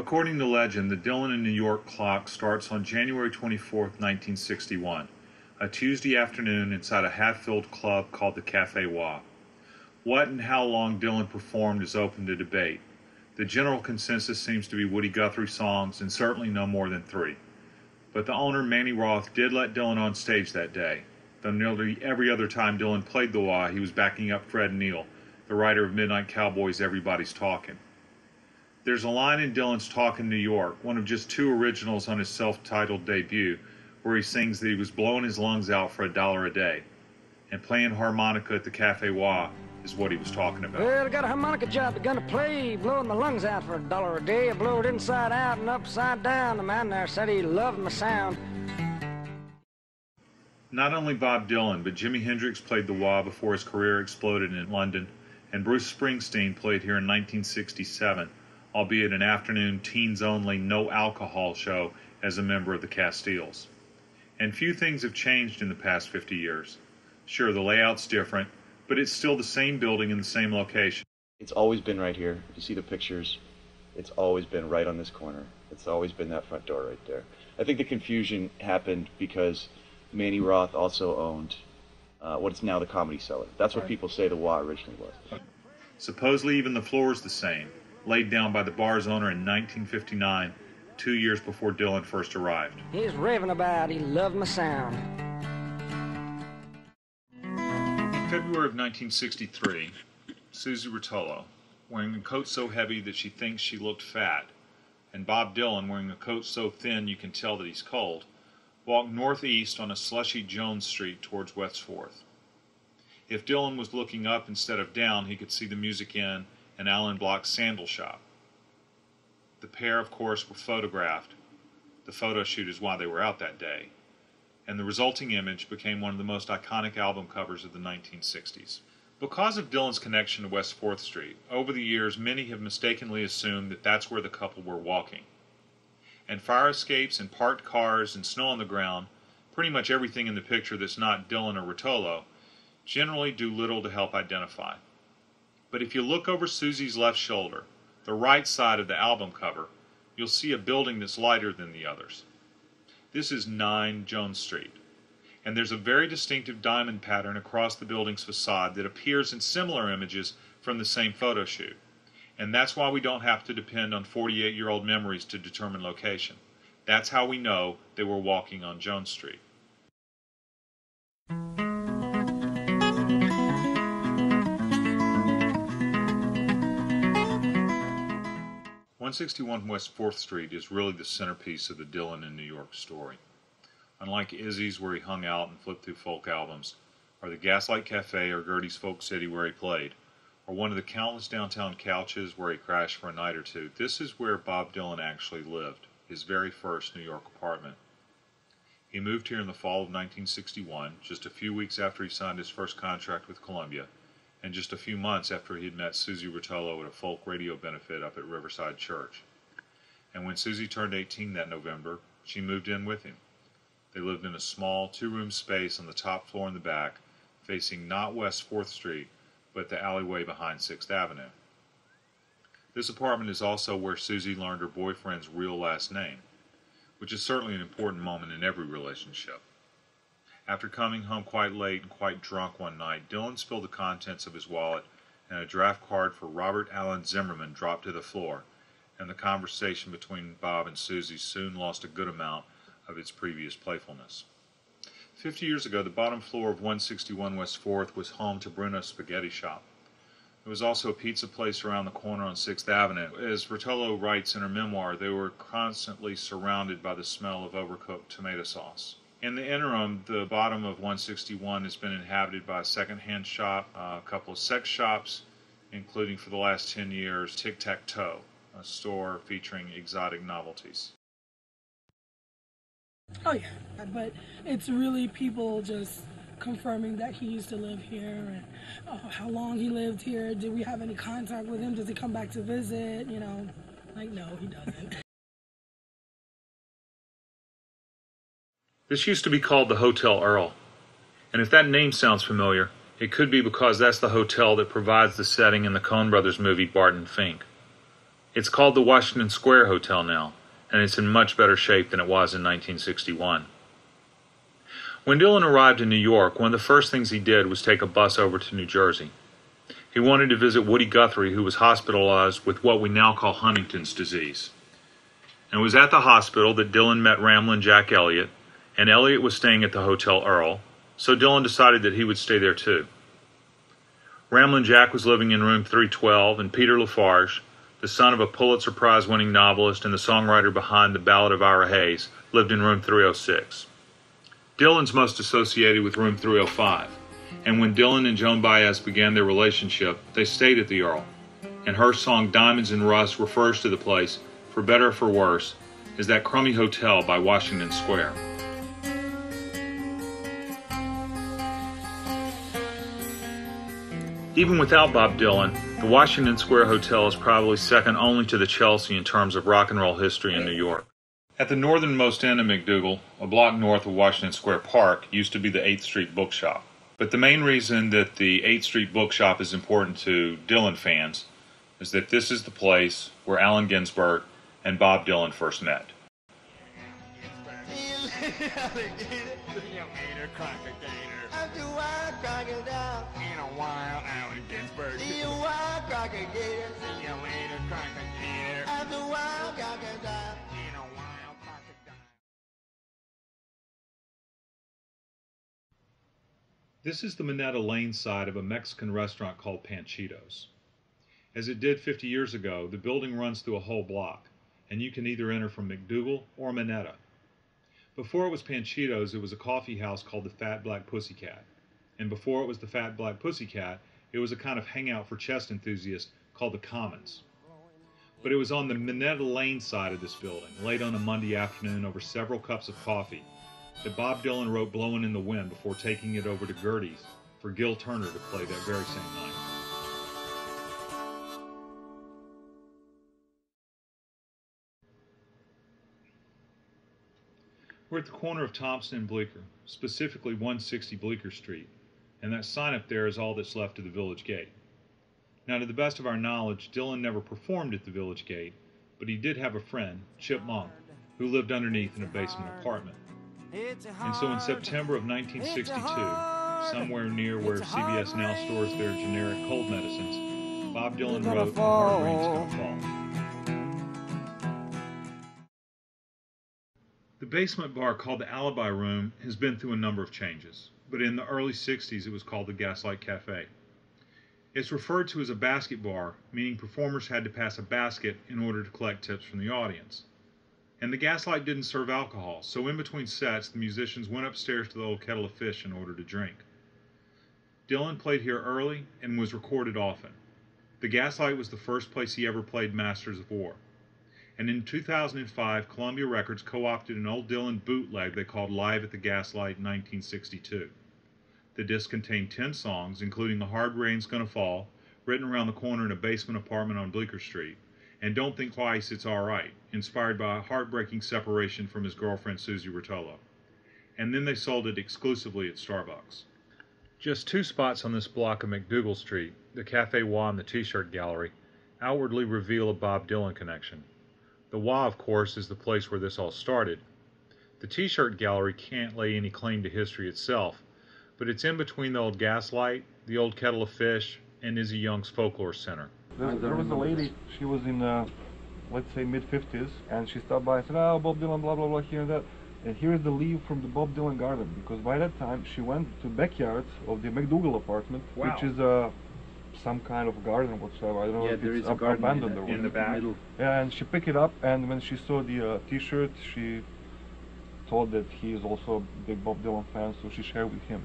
According to legend, the Dylan in New York clock starts on January 24, 1961, a Tuesday afternoon inside a half-filled club called the Café Wa. What and how long Dylan performed is open to debate. The general consensus seems to be Woody Guthrie songs, and certainly no more than 3. But the owner, Manny Roth, did let Dylan on stage that day, though nearly every other time Dylan played the Wa, he was backing up Fred Neil, the writer of Midnight Cowboy's Everybody's Talking. There's a line in Dylan's Talk in New York, one of just 2 originals on his self-titled debut, where he sings that he was blowing his lungs out for $1 a day. And playing harmonica at the Café Wa is what he was talking about. Well, I got a harmonica job begun to play, blowing my lungs out for $1 a day. I blow it inside out and upside down. The man there said he loved my sound. Not only Bob Dylan, but Jimi Hendrix played the Wa before his career exploded in London, and Bruce Springsteen played here in 1967, albeit an afternoon, teens-only, no-alcohol show as a member of the Castiles. And few things have changed in the past 50 years. Sure, the layout's different, but it's still the same building in the same location. It's always been right here. You see the pictures. It's always been right on this corner. It's always been that front door right there. I think the confusion happened because Manny Roth also owned what is now the Comedy Cellar. That's what people say the Wa originally was. Supposedly even the floor is the same, laid down by the bar's owner in 1959, 2 years before Dylan first arrived. He's raving about he loved my sound. In February of 1963, Susie Rotolo, wearing a coat so heavy that she thinks she looked fat, and Bob Dylan, wearing a coat so thin you can tell that he's cold, walked northeast on a slushy Jones Street towards West 4th. If Dylan was looking up instead of down, he could see the Music Inn and Alan Block's sandal shop. The pair, of course, were photographed. The photo shoot is why they were out that day. And the resulting image became one of the most iconic album covers of the 1960s. Because of Dylan's connection to West 4th Street, over the years many have mistakenly assumed that that's where the couple were walking. And fire escapes and parked cars and snow on the ground, pretty much everything in the picture that's not Dylan or Rotolo, generally do little to help identify. But if you look over Susie's left shoulder, the right side of the album cover, you'll see a building that's lighter than the others. This is 9 Jones Street, and there's a very distinctive diamond pattern across the building's facade that appears in similar images from the same photo shoot. And that's why we don't have to depend on 48-year-old memories to determine location. That's how we know they were walking on Jones Street. 161 West 4th Street is really the centerpiece of the Dylan in New York story. Unlike Izzy's, where he hung out and flipped through folk albums, or the Gaslight Cafe or Gertie's Folk City where he played, or one of the countless downtown couches where he crashed for a night or two, this is where Bob Dylan actually lived, his very first New York apartment. He moved here in the fall of 1961, just a few weeks after he signed his first contract with Columbia, and just a few months after he had met Susie Rotolo at a folk radio benefit up at Riverside Church. And when Susie turned 18 that November, she moved in with him. They lived in a small 2-room space on the top floor in the back, facing not West 4th Street, but the alleyway behind 6th Avenue. This apartment is also where Susie learned her boyfriend's real last name, which is certainly an important moment in every relationship. After coming home quite late and quite drunk one night, Dylan spilled the contents of his wallet, and a draft card for Robert Allen Zimmerman dropped to the floor, and the conversation between Bob and Susie soon lost a good amount of its previous playfulness. 50 years ago, the bottom floor of 161 West 4th was home to Bruno's Spaghetti Shop. There was also a pizza place around the corner on 6th Avenue. As Rotolo writes in her memoir, they were constantly surrounded by the smell of overcooked tomato sauce. In the interim, the bottom of 161 has been inhabited by a second-hand shop, a couple of sex shops, including for the last 10 years Tic-Tac-Toe, a store featuring exotic novelties. Oh yeah, but it's really people just confirming that he used to live here and how long he lived here. Did we have any contact with him? Does he come back to visit? You know, like, no, he doesn't. This used to be called the Hotel Earl, and if that name sounds familiar, it could be because that's the hotel that provides the setting in the Coen Brothers movie Barton Fink. It's called the Washington Square Hotel now, and it's in much better shape than it was in 1961. When Dylan arrived in New York, one of the first things he did was take a bus over to New Jersey. He wanted to visit Woody Guthrie, who was hospitalized with what we now call Huntington's disease. And it was at the hospital that Dylan met Ramblin' Jack Elliott, and Elliott was staying at the Hotel Earl, so Dylan decided that he would stay there too. Ramblin' Jack was living in room 312, and Peter Lafarge, the son of a Pulitzer Prize-winning novelist and the songwriter behind The Ballad of Ira Hayes, lived in room 306. Dylan's most associated with room 305, and when Dylan and Joan Baez began their relationship, they stayed at the Earl, and her song Diamonds and Rust refers to the place, for better or for worse, as that crummy hotel by Washington Square. Even without Bob Dylan, the Washington Square Hotel is probably second only to the Chelsea in terms of rock and roll history in New York. At the northernmost end of McDougal, a block north of Washington Square Park, used to be the 8th Street Bookshop. But the main reason that the 8th Street Bookshop is important to Dylan fans is that this is the place where Allen Ginsberg and Bob Dylan first met. This is the Minetta Lane side of a Mexican restaurant called Panchitos. As it did 50 years ago, the building runs through a whole block, and you can either enter from McDougal or Minetta. Before it was Panchitos, it was a coffee house called the Fat Black Pussycat. And before it was the Fat Black Pussycat, it was a kind of hangout for chess enthusiasts called the Commons. But it was on the Minetta Lane side of this building, late on a Monday afternoon over several cups of coffee, that Bob Dylan wrote Blowin' in the Wind before taking it over to Gertie's for Gil Turner to play that very same night. We're at the corner of Thompson and Bleecker, specifically 160 Bleecker Street, and that sign up there is all that's left of the Village Gate. Now, to the best of our knowledge, Dylan never performed at the Village Gate, but he did have a friend, Chip Monk, who lived underneath in a basement apartment. And so in September of 1962, somewhere near where CVS now stores their generic cold medicines, Bob Dylan wrote "A Hard Rain's Gonna Fall." The basement bar called the Alibi Room has been through a number of changes, but in the early 60s it was called the Gaslight Cafe. It's referred to as a basket bar, meaning performers had to pass a basket in order to collect tips from the audience. And the Gaslight didn't serve alcohol, so in between sets the musicians went upstairs to the old kettle of fish in order to drink. Dylan played here early and was recorded often. The Gaslight was the first place he ever played Masters of War. And in 2005, Columbia Records co-opted an old Dylan bootleg they called Live at the Gaslight 1962. The disc contained 10 songs, including A Hard Rain's Gonna Fall, written around the corner in a basement apartment on Bleecker Street, and Don't Think Twice, It's Alright, inspired by a heartbreaking separation from his girlfriend Susie Rotolo. And then they sold it exclusively at Starbucks. Just 2 spots on this block of McDougal Street, the Cafe Wa and the T-shirt gallery, outwardly reveal a Bob Dylan connection. The Wa, of course, is the place where this all started. The T-shirt gallery can't lay any claim to history itself, but it's in between the old Gaslight, the old Kettle of Fish, and Izzy Young's Folklore Center. There was a lady, she was in, let's say, mid-50s, and she stopped by and said, oh, Bob Dylan, blah, blah, blah, here and that. And here's the leaf from the Bob Dylan garden, because by that time she went to the backyard of the McDougal apartment, Wow. which is some kind of garden whatsoever. I don't know if it's abandoned or in the back. Yeah, and she picked it up, and when she saw the T-shirt, she thought that he is also a big Bob Dylan fan, so she shared with him.